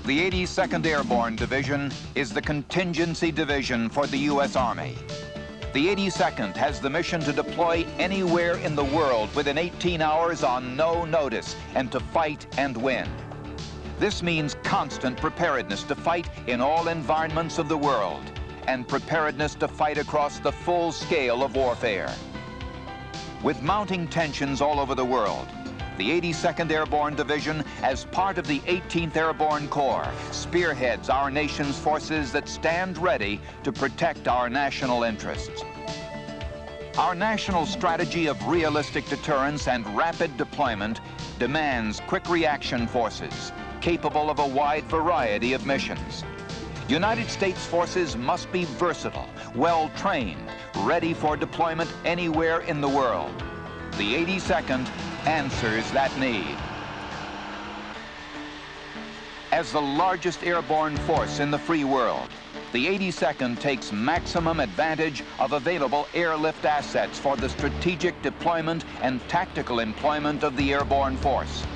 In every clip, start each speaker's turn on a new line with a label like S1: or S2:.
S1: The 82nd Airborne Division is the contingency division for the U.S. Army. The 82nd has the mission to deploy anywhere in the world within 18 hours on no notice and to fight and win. This means constant preparedness to fight in all environments of the world and preparedness to fight across the full scale of warfare. With mounting tensions all over the world, the 82nd Airborne Division, as part of the 18th Airborne Corps, spearheads our nation's forces that stand ready to protect our national interests. Our national strategy of realistic deterrence and rapid deployment demands quick reaction forces capable of a wide variety of missions. United States forces must be versatile, well-trained, ready for deployment anywhere in the world. The 82nd answers that need. As the largest airborne force in the free world, the 82nd takes maximum advantage of available airlift assets for the strategic deployment and tactical employment of the airborne force.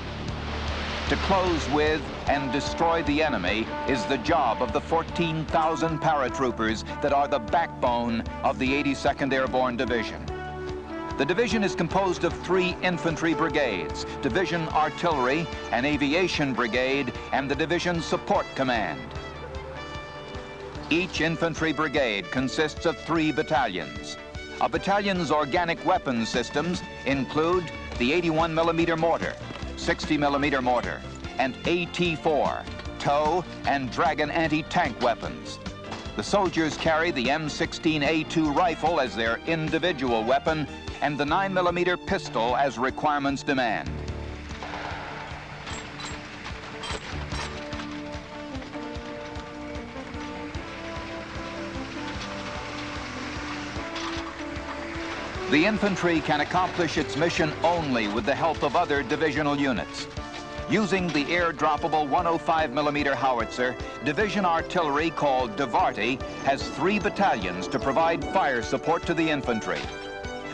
S1: To close with and destroy the enemy is the job of the 14,000 paratroopers that are the backbone of the 82nd Airborne Division. The division is composed of 3 infantry brigades, Division Artillery, an aviation brigade, and the Division Support Command. Each infantry brigade consists of 3 battalions. A battalion's organic weapons systems include the 81mm mortar, 60mm mortar, and AT-4, TOW, and Dragon anti-tank weapons. The soldiers carry the M16A2 rifle as their individual weapon and the 9mm pistol as requirements demand. The infantry can accomplish its mission only with the help of other divisional units. Using the air-droppable 105mm howitzer, Division Artillery, called Divarti, has 3 battalions to provide fire support to the infantry.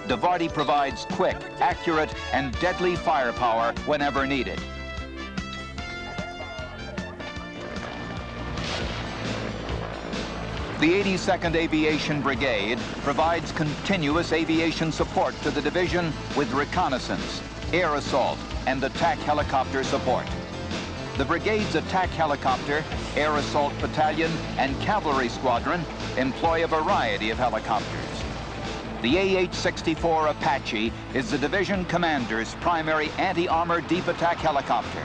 S1: Divarti provides quick, accurate, and deadly firepower whenever needed. The 82nd Aviation Brigade provides continuous aviation support to the division with reconnaissance, air assault, and attack helicopter support. The brigade's attack helicopter, air assault battalion, and cavalry squadron employ a variety of helicopters. The AH-64 Apache is the division commander's primary anti-armor deep attack helicopter.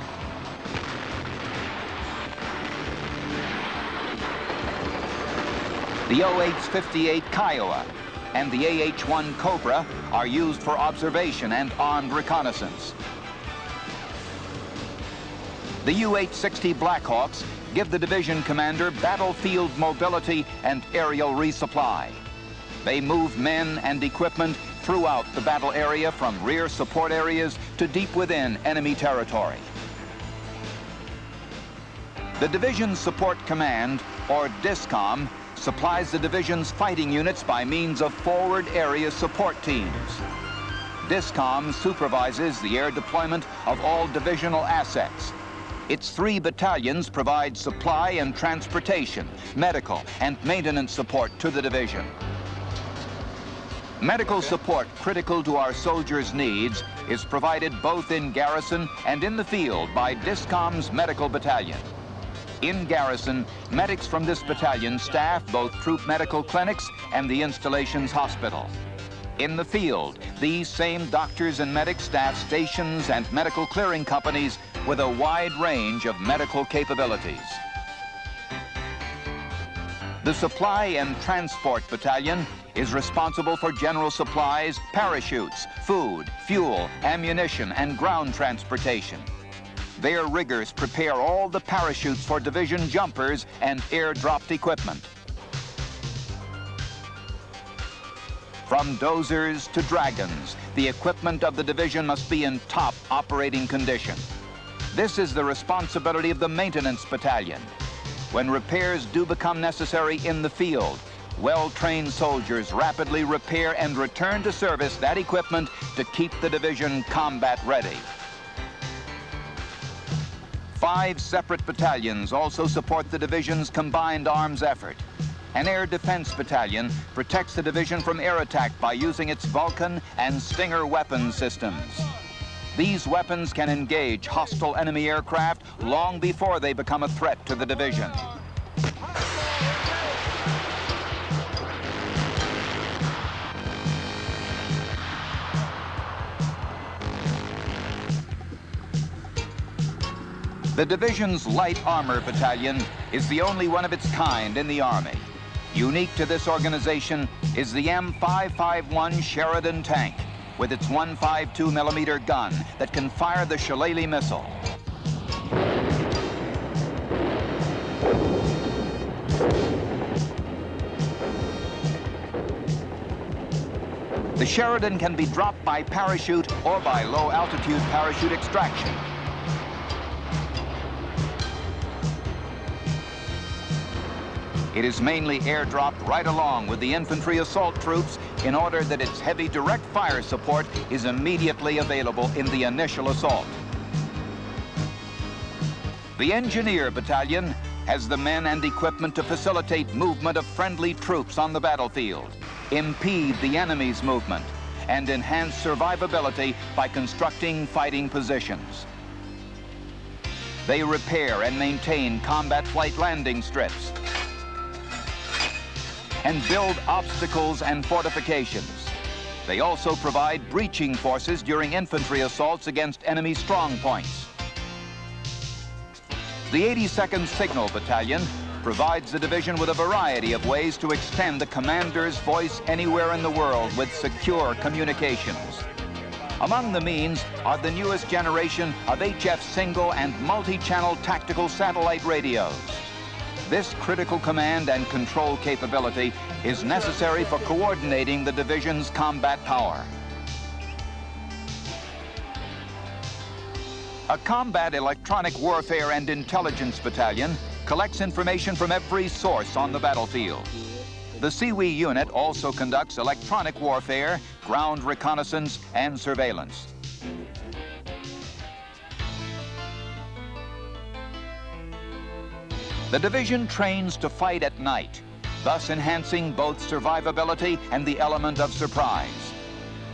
S1: The OH-58 Kiowa and the AH-1 Cobra are used for observation and armed reconnaissance. The UH-60 Blackhawks give the division commander battlefield mobility and aerial resupply. They move men and equipment throughout the battle area from rear support areas to deep within enemy territory. The Division Support Command, or DISCOM, supplies the division's fighting units by means of forward area support teams. DISCOM supervises the air deployment of all divisional assets. Its 3 battalions provide supply and transportation, medical, and maintenance support to the division. Medical support critical to our soldiers' needs is provided both in garrison and in the field by DISCOM's medical battalion. In garrison, medics from this battalion staff both troop medical clinics and the installation's hospital. In the field, these same doctors and medics staff stations and medical clearing companies with a wide range of medical capabilities. The Supply and Transport Battalion is responsible for general supplies, parachutes, food, fuel, ammunition, and ground transportation. Their riggers prepare all the parachutes for division jumpers and air-dropped equipment. From dozers to Dragons, the equipment of the division must be in top operating condition. This is the responsibility of the Maintenance Battalion. When repairs do become necessary in the field, well-trained soldiers rapidly repair and return to service that equipment to keep the division combat ready. 5 separate battalions also support the division's combined arms effort. An air defense battalion protects the division from air attack by using its Vulcan and Stinger weapon systems. These weapons can engage hostile enemy aircraft long before they become a threat to the division. The division's light armor battalion is the only one of its kind in the Army. Unique to this organization is the M551 Sheridan tank with its 152mm gun that can fire the Shillelagh missile. The Sheridan can be dropped by parachute or by low-altitude parachute extraction. It is mainly airdropped right along with the infantry assault troops in order that its heavy direct fire support is immediately available in the initial assault. The Engineer Battalion has the men and equipment to facilitate movement of friendly troops on the battlefield, impede the enemy's movement, and enhance survivability by constructing fighting positions. They repair and maintain combat flight landing strips, and build obstacles and fortifications. They also provide breaching forces during infantry assaults against enemy strong points. The 82nd Signal Battalion provides the division with a variety of ways to extend the commander's voice anywhere in the world with secure communications. Among the means are the newest generation of HF single and multi-channel tactical satellite radios. This critical command and control capability is necessary for coordinating the division's combat power. A combat electronic warfare and intelligence battalion collects information from every source on the battlefield. The CWE unit also conducts electronic warfare, ground reconnaissance, and surveillance. The division trains to fight at night, thus enhancing both survivability and the element of surprise.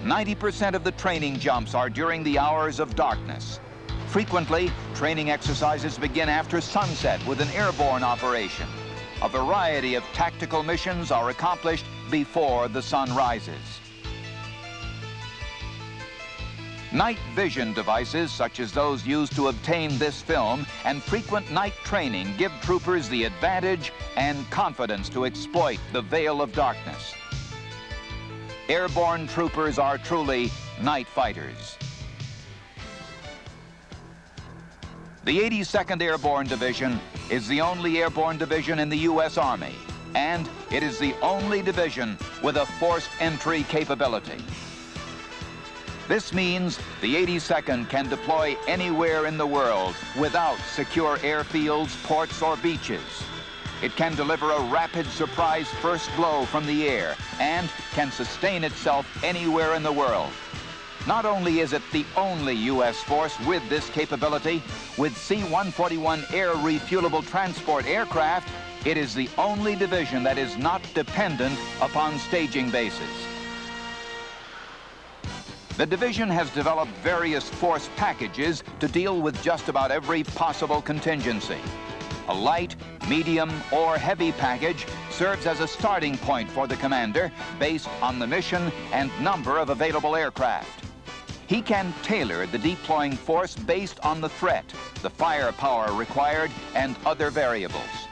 S1: 90% of the training jumps are during the hours of darkness. Frequently, training exercises begin after sunset with an airborne operation. A variety of tactical missions are accomplished before the sun rises. Night vision devices, such as those used to obtain this film, and frequent night training give troopers the advantage and confidence to exploit the veil of darkness. Airborne troopers are truly night fighters. The 82nd Airborne Division is the only airborne division in the U.S. Army, and it is the only division with a forced entry capability. This means the 82nd can deploy anywhere in the world without secure airfields, ports, or beaches. It can deliver a rapid surprise first blow from the air and can sustain itself anywhere in the world. Not only is it the only U.S. force with this capability, with C-141 air refuelable transport aircraft, it is the only division that is not dependent upon staging bases. The division has developed various force packages to deal with just about every possible contingency. A light, medium, or heavy package serves as a starting point for the commander based on the mission and number of available aircraft. He can tailor the deploying force based on the threat, the firepower required, and other variables.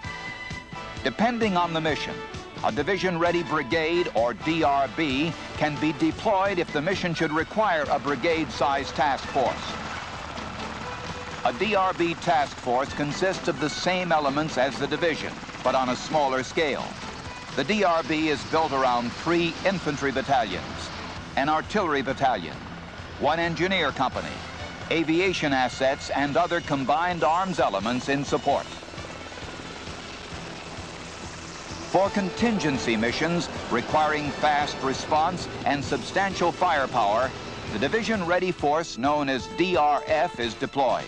S1: Depending on the mission, a division-ready brigade, or DRB, can be deployed if the mission should require a brigade-sized task force. A DRB task force consists of the same elements as the division, but on a smaller scale. The DRB is built around 3 infantry battalions, an artillery battalion, 1 engineer company, aviation assets, and other combined arms elements in support. For contingency missions requiring fast response and substantial firepower, the division-ready force known as DRF is deployed.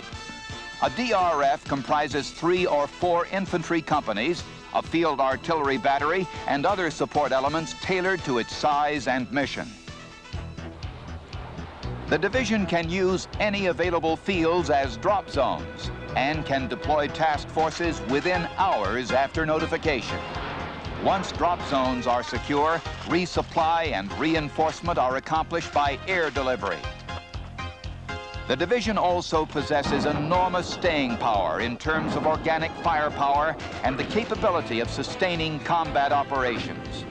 S1: A DRF comprises 3 or 4 infantry companies, a field artillery battery, and other support elements tailored to its size and mission. The division can use any available fields as drop zones and can deploy task forces within hours after notification. Once drop zones are secure, resupply and reinforcement are accomplished by air delivery. The division also possesses enormous staying power in terms of organic firepower and the capability of sustaining combat operations.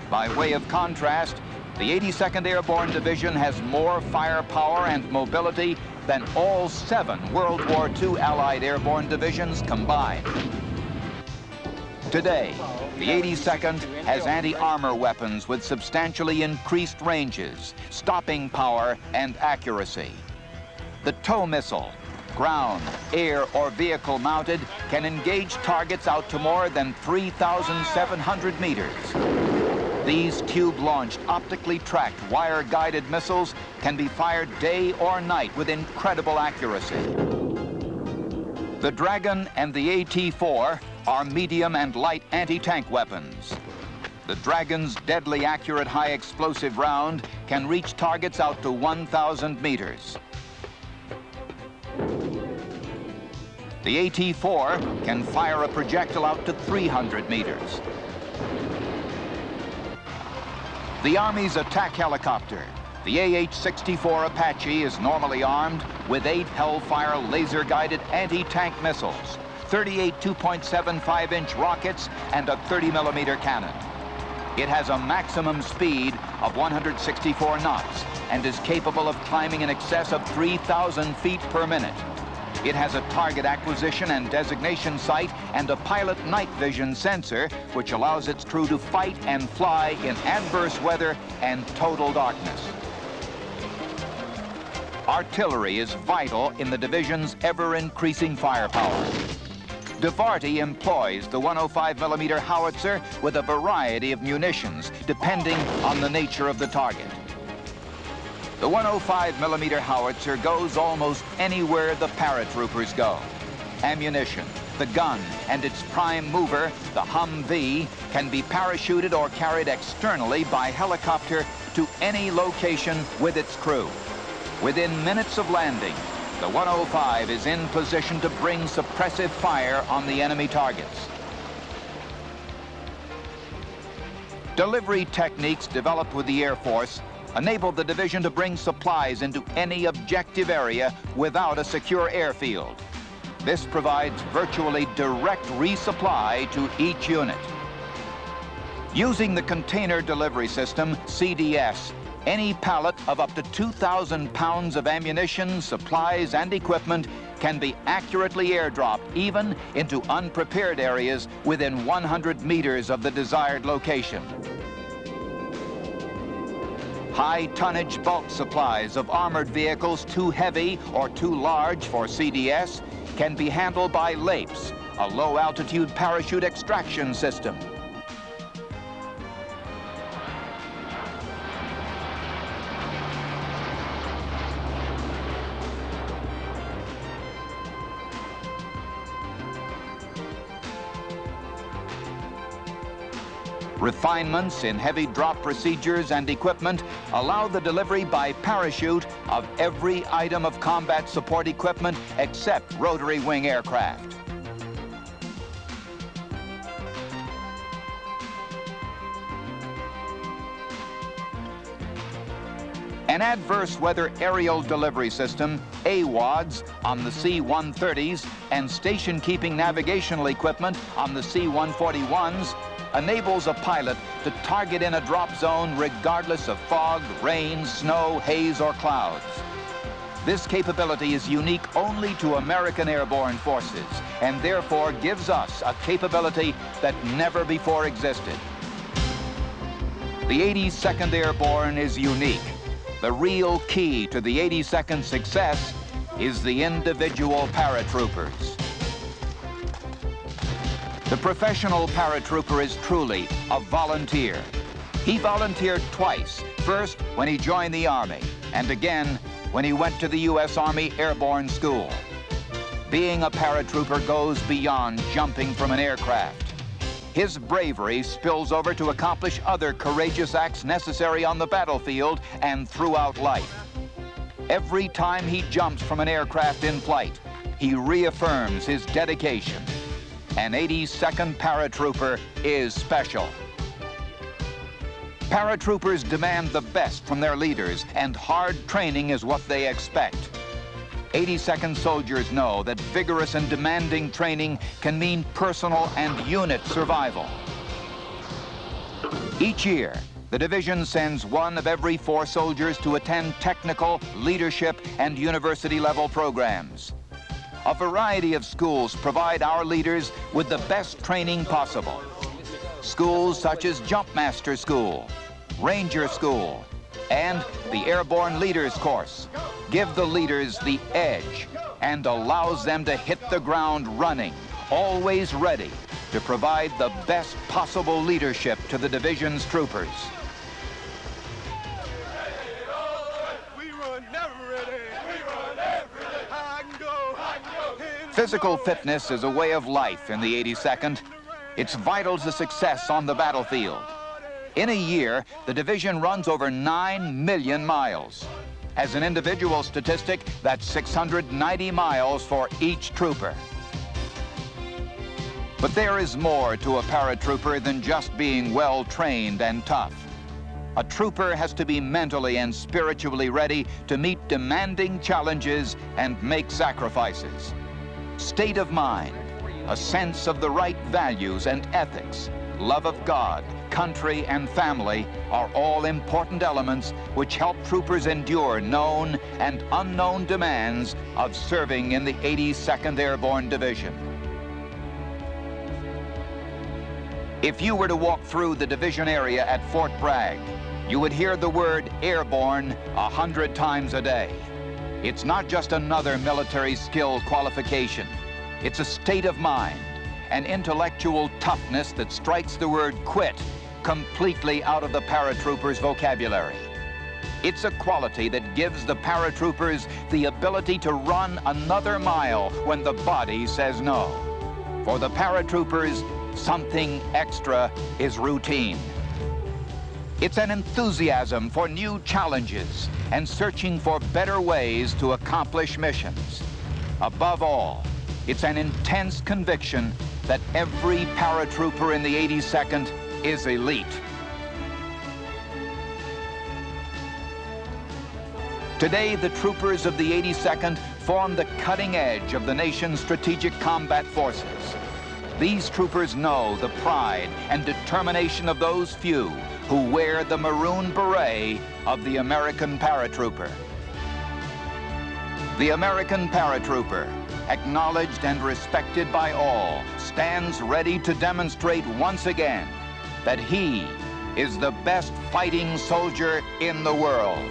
S1: By way of contrast, the 82nd Airborne Division has more firepower and mobility than all 7 World War II Allied airborne divisions combined. Today, the 82nd has anti-armor weapons with substantially increased ranges, stopping power, and accuracy. The tow missile, ground, air, or vehicle mounted, can engage targets out to more than 3,700 meters. These tube-launched, optically tracked, wire-guided missiles can be fired day or night with incredible accuracy. The Dragon and the AT-4 are medium and light anti-tank weapons. The Dragon's deadly accurate high-explosive round can reach targets out to 1,000 meters. The AT-4 can fire a projectile out to 300 meters. The Army's attack helicopter, the AH-64 Apache, is normally armed with 8 Hellfire laser-guided anti-tank missiles, 38 2.75-inch rockets, and a 30-millimeter cannon. It has a maximum speed of 164 knots and is capable of climbing in excess of 3,000 feet per minute. It has a target acquisition and designation sight and a pilot night vision sensor, which allows its crew to fight and fly in adverse weather and total darkness. Artillery is vital in the division's ever-increasing firepower. DeVarty employs the 105-millimeter howitzer with a variety of munitions, depending on the nature of the target. The 105-millimeter howitzer goes almost anywhere the paratroopers go. Ammunition, the gun, and its prime mover, the Humvee, can be parachuted or carried externally by helicopter to any location with its crew. Within minutes of landing, the 105 is in position to bring suppressive fire on the enemy targets. Delivery techniques developed with the Air Force enabled the division to bring supplies into any objective area without a secure airfield. This provides virtually direct resupply to each unit. Using the Container Delivery System, CDS, any pallet of up to 2,000 pounds of ammunition, supplies, and equipment can be accurately airdropped even into unprepared areas within 100 meters of the desired location. High-tonnage bulk supplies of armored vehicles too heavy or too large for CDS can be handled by LAPS, a low-altitude parachute extraction system. Refinements in heavy drop procedures and equipment allow the delivery by parachute of every item of combat support equipment except rotary wing aircraft. An adverse weather aerial delivery system, AWADS, on the C-130s and station-keeping navigational equipment on the C-141s enables a pilot to target in a drop zone regardless of fog, rain, snow, haze, or clouds. This capability is unique only to American airborne forces and therefore gives us a capability that never before existed. The 82nd Airborne is unique. The real key to the 82nd success is the individual paratroopers. The professional paratrooper is truly a volunteer. He volunteered twice, first when he joined the Army, and again when he went to the U.S. Army Airborne School. Being a paratrooper goes beyond jumping from an aircraft. His bravery spills over to accomplish other courageous acts necessary on the battlefield and throughout life. Every time he jumps from an aircraft in flight, he reaffirms his dedication. An 82nd paratrooper is special. Paratroopers demand the best from their leaders, and hard training is what they expect. 82nd soldiers know that vigorous and demanding training can mean personal and unit survival. Each year, the division sends one of every 4 soldiers to attend technical, leadership, and university-level programs. A variety of schools provide our leaders with the best training possible. Schools such as Jumpmaster School, Ranger School, and the Airborne Leaders Course give the leaders the edge and allows them to hit the ground running, always ready to provide the best possible leadership to the division's troopers. Physical fitness is a way of life in the 82nd. It's vital to success on the battlefield. In a year, the division runs over 9 million miles. As an individual statistic, that's 690 miles for each trooper. But there is more to a paratrooper than just being well-trained and tough. A trooper has to be mentally and spiritually ready to meet demanding challenges and make sacrifices. State of mind, a sense of the right values and ethics, love of God, country, and family are all important elements which help troopers endure known and unknown demands of serving in the 82nd Airborne Division. If you were to walk through the division area at Fort Bragg, you would hear the word airborne 100 times a day. It's not just another military skill qualification. It's a state of mind, an intellectual toughness that strikes the word quit completely out of the paratroopers' vocabulary. It's a quality that gives the paratroopers the ability to run another mile when the body says no. For the paratroopers, something extra is routine. It's an enthusiasm for new challenges and searching for better ways to accomplish missions. Above all, it's an intense conviction that every paratrooper in the 82nd is elite. Today, the troopers of the 82nd form the cutting edge of the nation's strategic combat forces. These troopers know the pride and determination of those few who wear the maroon beret of the American paratrooper. The American paratrooper, acknowledged and respected by all, stands ready to demonstrate once again that he is the best fighting soldier in the world.